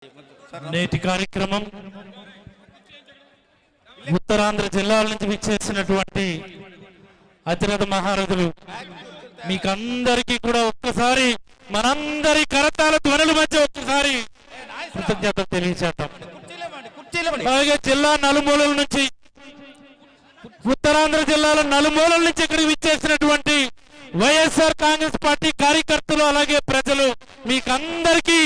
నేటి కార్యక్రమం ఉత్తరాంధ్ర జిల్లాల నుంచి విచ్చేసినటువంటి అతిరథ మహారథులు మీకందరికీ కూడా ఒక్కసారి మనందరి కరతాల ధ్వనుల మధ్య ఒక్కసారి కృతజ్ఞతలు తెలియజేద్దాం. అలాగే జిల్లా నలుమూలల నుంచి ఉత్తరాంధ్ర జిల్లాల నలుమూలల నుంచి ఇక్కడికి విచ్చేసినటువంటి వైఎస్ఆర్ కాంగ్రెస్ పార్టీ కార్యకర్తలు అలాగే ప్రజలు మీకందరికీ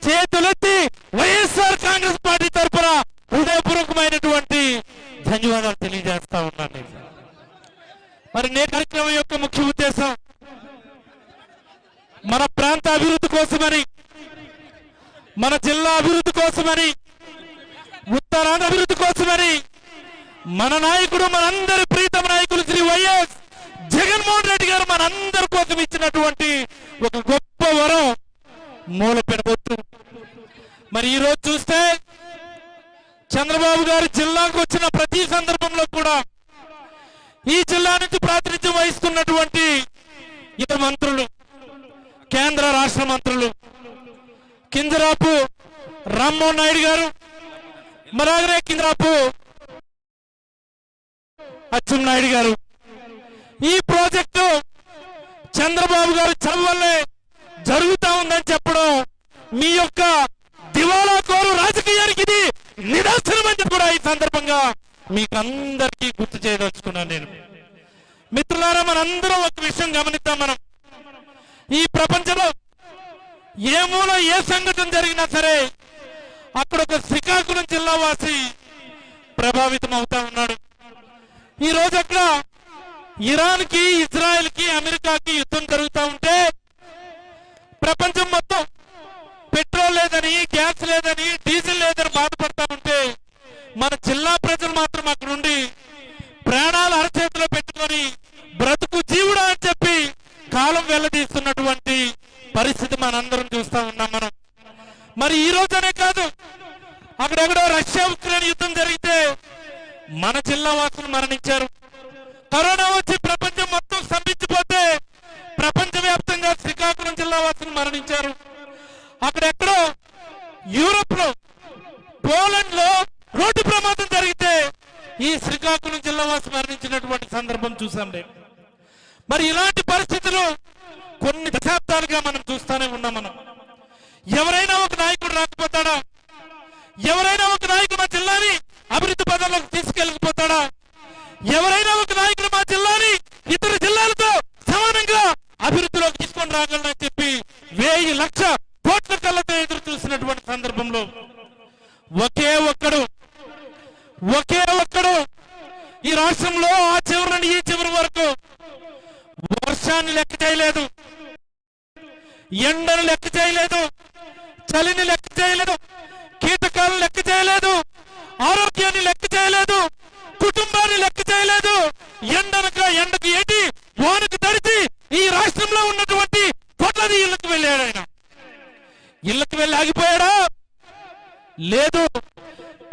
చేతులెత్తి వైఎస్ఆర్ కాంగ్రెస్ పార్టీ తరఫున హృదయపూర్వకమైనటువంటి ధన్యవాదాలు తెలియజేస్తా ఉన్నాను. మరి నేటి కార్యక్రమం యొక్క ముఖ్య ఉద్దేశం మన ప్రాంత అభివృద్ధి కోసమని, మన జిల్లా అభివృద్ధి కోసమని, ఉత్తరాంధ్ర అభివృద్ధి కోసమని మన నాయకుడు, మనందరి ప్రీతమ నాయకులు శ్రీ వైఎస్ జగన్మోహన్ రెడ్డి గారు మనందరి కోసం ఇచ్చినటువంటి ఒక గొప్ప వరం మూల పెడబొట్టు. మరి ఈ రోజు చూస్తే చంద్రబాబు గారు జిల్లాకు వచ్చిన ప్రతి సందర్భంలో కూడా ఈ జిల్లా నుంచి ప్రాతినిధ్యం వహిస్తున్నటువంటి ఇతర మంత్రులు, కేంద్ర రాష్ట్ర మంత్రులు కింజరాపు రామ్మోహన్ నాయుడు గారు, మరాగరే కింజరాపు అచ్చెన్నాయుడు గారు, ఈ ప్రాజెక్టు చంద్రబాబు గారు చల్లవల్లే జరుగుతా ఉందని చెప్పడం మీ యొక్క దివాలా కోరు రాజకీయానికి ఇది నిదర్శనం అని కూడా ఈ సందర్భంగా మీకందరికీ గుర్తు చేయదలుచుకున్నాను నేను. మిత్రులారా, మనందరం ఒక విషయం గమనిద్దాం. మనం ఈ ప్రపంచంలో ఏ మూల ఏ సంఘటన జరిగినా సరే అక్కడ ఒక శ్రీకాకుళం జిల్లా వాసి ప్రభావితం అవుతా ఉన్నాడు. ఈ రోజు అక్కడ ఇరాన్ కి, ఇజ్రాయెల్ కి, అమెరికాకి యుద్ధం జరుగుతూ ఉంటే ప్రపంచం మొత్తం పెట్రోల్ లేదని, గ్యాస్ లేదని, డీజిల్ లేదని బాధపడతా ఉంటే మన జిల్లా ప్రజలు మాత్రం అక్కడ ఉండి ప్రాణాలు అరచేతిలో పెట్టుకొని బ్రతుకు జీవుడా అని చెప్పి కాలం వెల్లదీస్తున్నటువంటి పరిస్థితి మనందరం చూస్తా ఉన్నాం మనం. మరి ఈ రోజనే కాదు, అక్కడెక్కడో రష్యా ఉక్రెయిన్ యుద్ధం జరిగితే మన జిల్లా వాసులు మరణించారు. కరోనా వచ్చి ప్రపంచం మొత్తం స్తంభించిపోతే ప్రపంచవ్యాప్తంగా శ్రీకాకుళం జిల్లా వాసులు మరణించారు. అక్కడెక్కడో యూరోప్ లో, పోలాండ్ లో రోడ్డు ప్రమాదం జరిగితే ఈ శ్రీకాకుళం జిల్లా వాసి మరణించినటువంటి సందర్భం చూసాంలే. మరి ఇలాంటి పరిస్థితులు కొన్ని దశాబ్దాలుగా మనం చూస్తానే ఉన్నాం. మనం ఎవరైనా ఒక నాయకుడు రాకపోతాడా? ఎవరైనా ఒక నాయకుడు మా జిల్లాని అభివృద్ధి పదంలోకి తీసుకెళ్ళకపోతాడా? ఎవరైనా ఒక నాయకుడు మా జిల్లాని ఇతర జిల్లాలతో సమానంగా అభివృద్ధిలోకి తీసుకొని రాగలనని చెప్పి 1000 లక్షల కోట్ల కళ్ళతో ఎదురు చూసినటువంటి సందర్భంలో ఒకే ఒక్కడు ఈ రాష్ట్రంలో ఆ చివరి నుండి ఈ చివరి వరకు వర్షాన్ని లెక్క చేయలేదు, ఎండను లెక్క చేయలేదు, చలిని లెక్క చేయలేదు, కీటకాలను లెక్క చేయలేదు, ఆరోగ్యాన్ని లెక్క చేయలేదు, కుటుంబాన్ని లెక్క చేయలేదు. ఎండకు ఏటి వానకు తడిచి ఈ రాష్ట్రంలో ఉన్నటువంటి కోట్లాది ఇళ్లకు వెళ్ళాడు. ఆయన ఇళ్లకు వెళ్ళి ఆగిపోయాడా? లేదు.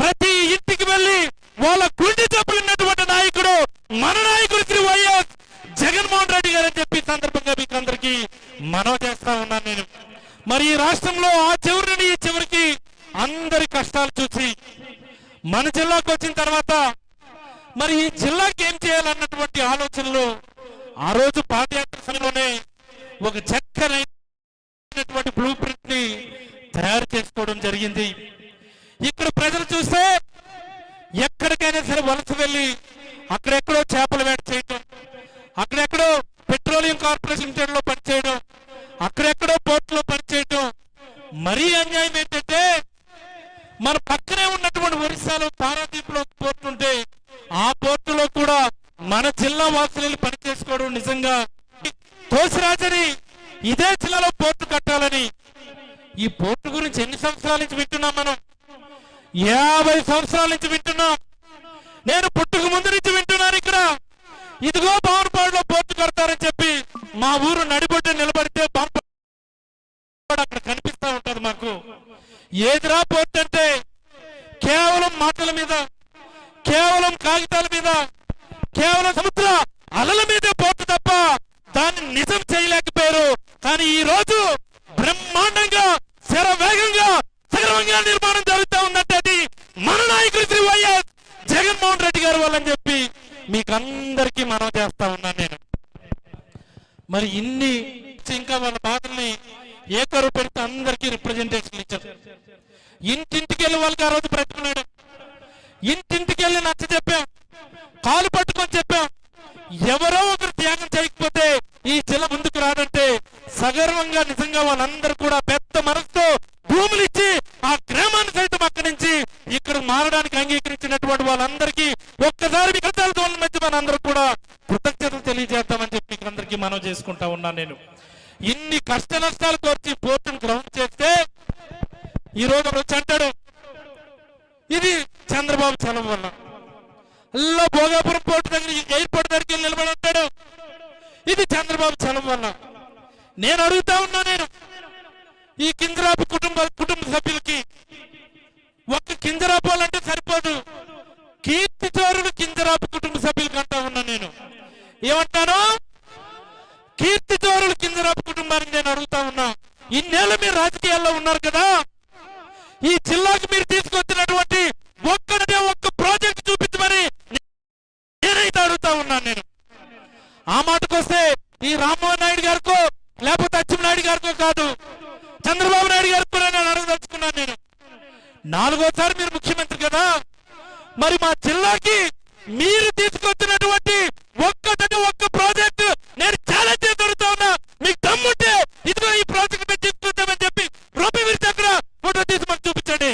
ప్రతి ఇంటికి వెళ్ళి వాళ్ళ గుండె చెప్పుకున్నటువంటి నాయకుడు మన నాయకుడు శ్రీ వైఎస్ జగన్మోహన్ రెడ్డి గారు అని చెప్పి సందర్భంగా మీకు అందరికీ మనవి చేస్తా ఉన్నాను నేను. మరి ఈ రాష్ట్రంలో ఆ చివరి నుండి ఈ చివరికి అందరి కష్టాలు చూసి మన జిల్లాకు వచ్చిన తర్వాత మరి ఈ జిల్లాకి ఏం చేయాలన్నటువంటి ఆలోచనలు ఆ రోజు పాదయాత్ర సమయంలోనే ఒక చక్కనైనటువంటి బ్లూ ప్రింట్ ని తయారు చేసుకోవడం జరిగింది. ఇక్కడ ప్రజలు చూస్తే ఎక్కడికైనా సరే వలస వెళ్ళి అక్కడెక్కడో చేపల వేట చేయటం, అక్కడెక్కడో పెట్రోలియం కార్పొరేషన్ లిమిటెడ్ లో పనిచేయడం, అక్కడెక్కడో పోర్టులో పనిచేయటం. మరీ అన్యాయం ఏంటంటే మన పక్కనే ఉన్నటువంటి ఒరిస్సాలో పారాదీప్ లో పోర్టు ఉంటే ఆ పోర్టులో కూడా మన జిల్లా వాసులు పని చేసుకోవడం నిజంగా తోసిరాజని ఇదే జిల్లాలో పోర్టు కట్టాలని. ఈ పోర్టు గురించి ఎన్ని సంవత్సరాల నుంచి వింటున్నాం మనం? 50 సంవత్సరాల నుంచి వింటున్నాం. నేను పుట్టుకు ముందు నుంచి వింటున్నాను. ఇక్కడ ఇదిగో బావనపాడులో పోర్టు కడతారని చెప్పి మా ఊరు నడిబొడ్డు నిలబడితే అక్కడ కనిపిస్తా ఉంటది మాకు. ఏదిరా పోర్టు అంటే కేవలం మాటల మీద, కేవలం కాగితాల మీద, కేవలం సముద్ర అలల మీదే పోర్టు తప్ప దాన్ని నిజం చేయలేకపోయారు. కానీ ఈ రోజు బ్రహ్మాండంగా శరవేగంగా సగర్వంగా నిర్మాణం జరుగుతూ ఉందంటే అది మన నాయకుడు శ్రీ వైఎస్ జగన్మోహన్ రెడ్డి గారు వాళ్ళని చెప్పి మీకందరికీ మనం చేస్తా ఉన్నాను నేను. మరి ఇన్ని ఇంకా వాళ్ళ బాధల్ని ఏకరు పెడితే అందరికీ రిప్రజెంటేషన్ ఇచ్చారు. ఇంటింటికి వెళ్ళి వాళ్ళకి ఆ రోజు బ్రతుకున్నాడు. ఇంటింటికి వెళ్ళి నచ్చ చెప్పాం, కాలు పట్టుకొని చెప్పాం, ఎవరో ఒకరు త్యాగం చేయకపోతే ఈ జిల్లా ముందుకు రాదంటే సగర్వంగా నిజంగా వాళ్ళందరూ కూడా పెద్ద మనసుతో భూములు ఇచ్చి ఆ గ్రామాన్ని సైతం అక్కడి నుంచి ఇక్కడ మారడానికి అంగీకరించినటువంటి వాళ్ళందరికీ ఒక్కసారి వికృతాల మధ్య మనందరూ కూడా కృతజ్ఞతలు తెలియజేద్దామని చెప్పి అందరికీ మనం చేసుకుంటా ఉన్నాను నేను. ఇన్ని కష్ట నష్టాలు కోర్చి పోర్టును గ్రౌండ్ చేస్తే ఈ రోజు వచ్చి అంటాడు ఇది చంద్రబాబు చలం వల్ల. అల్లా భోగాపురం పోర్టు దగ్గర ఎయిర్పోర్ట్ దగ్గరికి నిలబడి ఉంటాడు ఇది చంద్రబాబు చలం వల్ల. నేను అడుగుతా ఉన్నా, నేను ఈ కింజరాపు కుటుంబ సభ్యులకి ఒక్క కింజరాపాలంటే సరిపోదు, కీర్తి చోరుడు కింజరాపు కుటుంబ సభ్యులకి అంటా ఉన్నా నేను. ఏమంటాను? కీర్తి చోరుడు కింజరాపు కుటుంబానికి నేను అడుగుతా ఉన్నా, ఇన్నేళ్ళు మీరు రాజకీయాల్లో ఉన్నారు కదా, ఈ జిల్లాకు మీరు తీసుకొచ్చినటువంటి ఒక్క ప్రాజెక్ట్ చూపించమని నేనైతే అడుగుతా ఉన్నాను నేను. ఆ మాటకు వస్తే ఈ రామ్మోహన్ నాయుడు గారికో లేకపోతే అచ్చెన్నాయుడు గారికో కాదు, చంద్రబాబు నాయుడు గారికి కూడా నేను అడగదలుచుకున్నాను నేను. 4వ సారి మీరు ముఖ్యమంత్రి కదా, మరి మా జిల్లాకి మీరు తీసుకొచ్చినటువంటి ఒక్క ప్రాజెక్టు నేను ఛాలెంజ్ చేసి అడుగుతా ఉన్నా, మీకు దమ్ముంటే ఇదిగో ఈ ప్రాజెక్ట్ మేము తీసుకొచ్చామని చెప్పి రూపీ విరిచి అక్కడ ఫోటో తీసి మాకు చూపించండి.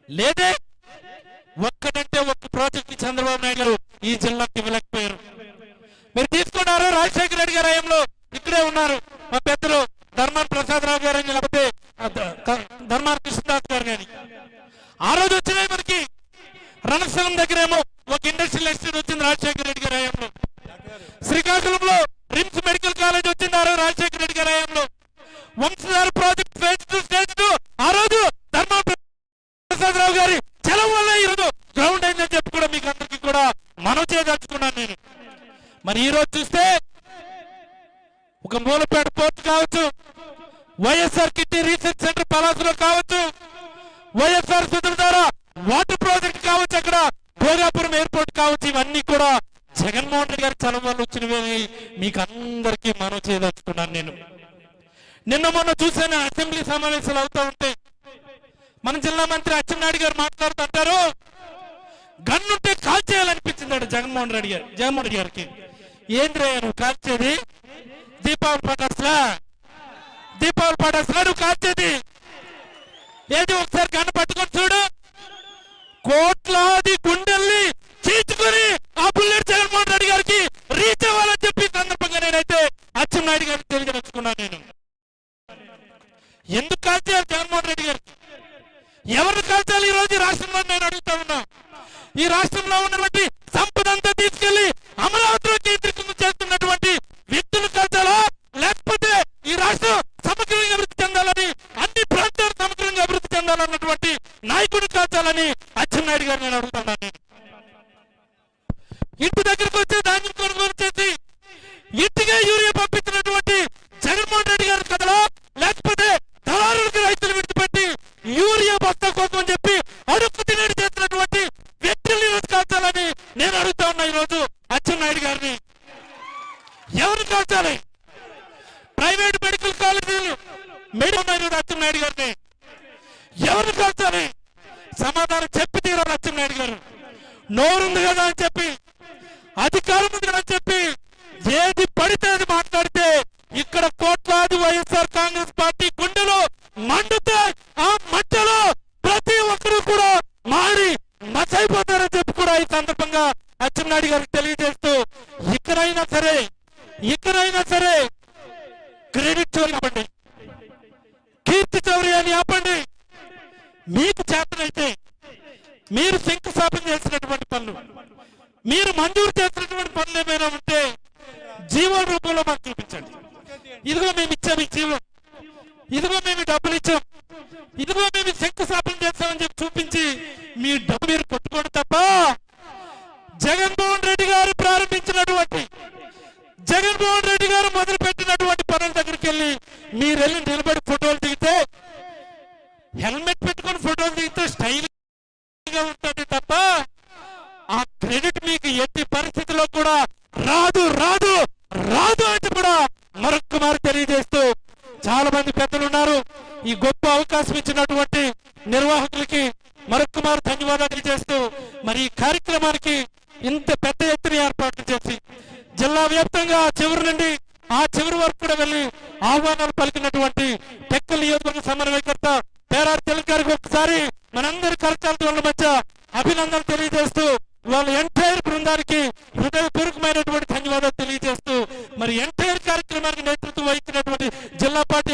లేదే ఒక్కటంటే ఒక్క ప్రాజెక్ట్ చంద్రబాబు నాయుడు గారు ఈ జిల్లాకి ఇవ్వలేకపోయారు. మీరు తీసుకున్నారు రాజశేఖర రెడ్డి గారి హయాంలో ఇక్కడే ఉన్నారు మా పెద్దలు ధర్మాన ప్రసాదరావు గారు అని లేకపోతే ధర్మాన కృష్ణదాస్ గారు కానీ. ఆ రోజు వచ్చినాయి మనకి రణస్థలం దగ్గరేమో ఒక ఇండస్ట్రియల్ ఎస్టేట్ వచ్చింది రాజశేఖర రెడ్డి గారి హయాంలో. శ్రీకాకుళంలో రిమ్స్ మెడికల్ కాలేజ్ వచ్చింది ఆ రోజు రాజశేఖర రెడ్డి గారి హయాంలో. వంశధార ప్రాజెక్ట్ స్టేజ్ 2 ఆ రోజు ధర్మాన ప్రసాదరావు గారి చలం వల్ల ఈరోజు గ్రౌండ్ అయిందని చెప్పి కూడా మీకు అందరికీ కూడా మనం చేయదలుచుకున్నాను నేను. మరి ఈ రోజు చూస్తే ఒక మూలపేట పోర్ట్ కావచ్చు, వైఎస్ఆర్ కిడ్నీ రీసెర్చ్ సెంటర్ పలాసులో కావచ్చు, వైఎస్ఆర్ సుధుధార వాటర్ ప్రాజెక్ట్ కావచ్చు, అక్కడ భోగాపురం ఎయిర్పోర్ట్ కావచ్చు, ఇవన్నీ కూడా జగన్మోహన్ రెడ్డి గారి చలం వల్ల వచ్చినవి మీకు అందరికీ మనం చేయదలుచుకున్నాను నేను. నిన్న మొన్న చూసాను అసెంబ్లీ సమావేశాలు అవుతా ఉంటే మన జిల్లా మంత్రి అచ్చెన్నాయుడు గారు మాట్లాడుతుంటారు, గన్నుంటే కాల్ చేయాలనిపించింది జగన్మోహన్ రెడ్డి గారికి. ఏంద్రే నువ్వు కాల్చేది? దీపావళి పటాసులా నువ్వు కాల్చేది? ఏది ఒకసారి గన్ను పట్టుకొని చూడు. కోట్లాది గుండెల్ని చీల్చుకొని ఆ బుల్లెట్ జగన్మోహన్ రెడ్డి గారికి రీచ్ అవ్వాలని చెప్పి సందర్భంగా నేనైతే అచ్చెన్నాయుడు గారికి తెలియజేసుకున్నాను నేను. ఎందుకు కాల్చారు జగన్మోహన్ రెడ్డి గారికి? ఎవరిని కాల్చాలి ఈ రోజు రాష్ట్రంలో నేను అడుగుతా ఉన్నా. ఈ రాష్ట్రంలో ఉన్నటువంటి సంపద అంతా తీసుకెళ్లి అమరావతిలో కేంద్రీకృతం చేస్తున్నటువంటి వ్యక్తులు కాల్చాలా, లేకపోతే ఈ రాష్ట్రం సమగ్రంగా అభివృద్ధి చెందాలని, అన్ని ప్రాంతాలు సమగ్రంగా అభివృద్ధి చెందాలన్నటువంటి నాయకుడిని కాల్చాలని అచ్చెన్నాయుడు గారు నేను అడుగుతున్నాను నేను. ఇంటి దగ్గరకు వచ్చి ధాన్యం కొనుగోలు చేసి ఇంటిగా యూరియా పంపించినటువంటి జగన్మోహన్ రెడ్డి గారి కథలో, లేకపోతే దళారులకు రైతులు విడిచిపెట్టి యూరియా బస్తా కోసం అని చెప్పి అడుక్కు తినేది చేస్తున్నటువంటి వ్యక్తుల్ని ఈరోజు కాల్చాలని నేను అడుగుతా ఉన్నా ఈరోజు అచ్చెన్నాయుడు గారిని. ఎవరు కాల్చాలి? ప్రైవేట్ మెడికల్ కాలేజీలు ఈరోజు అచ్చెన్నాయుడు గారిని ఎవరు కాల్చాలి? సమాధానం చెప్పి తీరాలి అచ్చెన్నాయుడు గారు. నోరుంది కదా అని చెప్పి, అధికారం ఉంది కదా అని చెప్పి ఏది పడితే అది మాట్లాడితే ఇక్కడ కోట్లాది వైఎస్ఆర్ కాంగ్రెస్ పార్టీ గుండెలో మండుతే ఆ మధ్యలో ప్రతి ఒక్కరూ కూడా మారి మచ్చైపోతారని చెప్పి కూడా ఈ సందర్భంగా అచ్చెన్నాయుడు గారికి తెలియజేస్తూ, ఇక్కడైనా సరే క్రెడిట్ చోరీ ఆపండి, కీర్తి చౌర్యాన్ని ఆపండి. మీకు చేతనైతే మీరు శంకుస్థాపన చేసినటువంటి పనులు, మీరు మంజూరు చేసినటువంటి పనులు ఏమైనా ఉంటే జీవో రూపంలో మాకు చూపించండి. ఇదిగో మేము ఇచ్చాము ఈ జీవం, ఇదిగో మేము డబ్బులు ఇచ్చాం, ఇదిగో మేము శంకుస్థాపన చేస్తామని చెప్పి చూపించి మీ డబ్బు మీరు కొట్టుకోండి తప్ప జగన్మోహన్ రెడ్డి గారు ప్రారంభించినటువంటి, జగన్మోహన్ రెడ్డి గారు మొదలు పెట్టినటువంటి పనుల దగ్గరికి వెళ్ళి మీరు వెళ్ళి నిలబడి ఫోటోలు దిగితే హెల్మెట్ పెట్టుకొని ఫోటోలు దిగితే స్టైల్ గా ఉంటుంది తప్ప ఆ క్రెడిట్ మీకు ఎట్టి పరిస్థితిలో కూడా రాదు రాదు రాదు అని కూడా మరొక్క మారు తెలియజేస్తూ, చాలా మంది పెద్దలు ఉన్నారు. ఈ గొప్ప అవకాశం ఇచ్చినటువంటి నిర్వాహకులకి మరొక్క మారు ధన్యవాదాలు తెలియజేస్తూ, మరి ఈ కార్యక్రమానికి ఇంత పెద్ద ఎత్తున ఏర్పాట్లు చేసి జిల్లా వ్యాప్తంగా చివరి నుండి ఆ చివరి వరకు కూడా వెళ్ళి ఆహ్వానాలు పలికినటువంటి టెక్కల్ నియోజకవర్గ సమన్వయకర్త పేరారు తెలుగు గారికి ఒకసారి మనందరి కరచాలతో మధ్య అభినందనలు తెలియజేస్తూ, వాళ్ళ ఎంటైర్ బృందానికి హృదయపూర్వకమైనటువంటి ధన్యవాదాలు తెలియజేస్తూ, మరి ఎంటైర్ కార్యక్రమానికి నేతృత్వం వహించినటువంటి జిల్లా పార్టీ